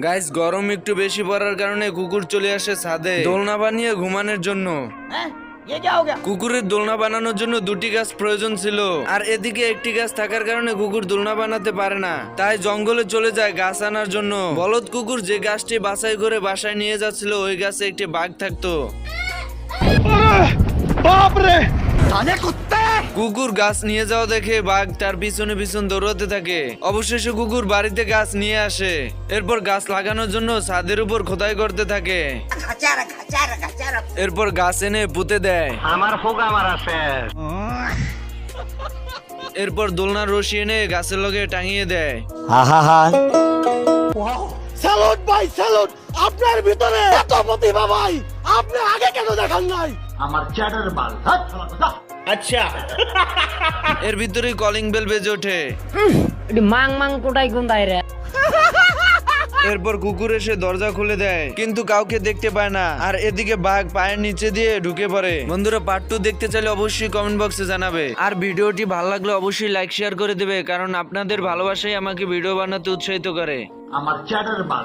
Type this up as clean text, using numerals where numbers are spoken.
Guys গরম একটু বেশি পড়ার কারণে কুকুর চলে আসে ছাদে দোলনা বানিয়ে ঘুমানোর জন্য। কুকুরের দোলনা বানানোর জন্য দুটি গাছ প্রয়োজন ছিল, আর এদিকে একটি গাছ থাকার কারণে কুকুর দোলনা বানাতে পারে না, তাই জঙ্গলে চলে যায় গাছ আনার জন্য। বলদ কুকুর যে গাছটি বাছাই করে বাসায় নিয়ে যাচ্ছিল ওই গাছে একটি বাঘ থাকতো। কুকুর গাছ নিয়ে যাওয়া দেখে বাঘ তার পিছনে পিছন দৌড়াতে থাকে। অবশেষে কুকুর বাড়িতে গাছ নিয়ে আসে, এরপর গাছ লাগানোর জন্য ছাদের উপর খোদাই করতে থাকে। এরপর গাছ এনে পুঁতে দেয়। আমার ফোকা মারা শেষ। এরপর দোলনার রশি এনে গাছের লগে টাঙিয়ে দেয়। স্যালুট ভাই স্যালুট, আপনার ভিতরে এত প্রতিভা ভাই, আপনি আগে কেন দেখান নাই? আমার চ্যাটার বাল। আচ্ছা, এর ভিতরে কলিং বেল বেজে ওঠে। মাং মাং কোটাই গুন্দাই রে। এরপর কুকুর এসে দরজা খুলে দেয়, কিন্তু কাউকে দেখতে পায় না। আর এদিকে বাঘ পায়ের নিচে দিয়ে ঢুকে পড়ে। বন্ধুরা পার্ট 2 দেখতে চাইলে অবশ্যই কমেন্ট বক্সে জানাবে, আর ভিডিওটি ভালো লাগলে অবশ্যই লাইক শেয়ার করে দেবে, কারণ আপনাদের ভালোবাসাই আমাকে ভিডিও বানাতে উৎসাহিত করে। আমার চ্যাটার বাল।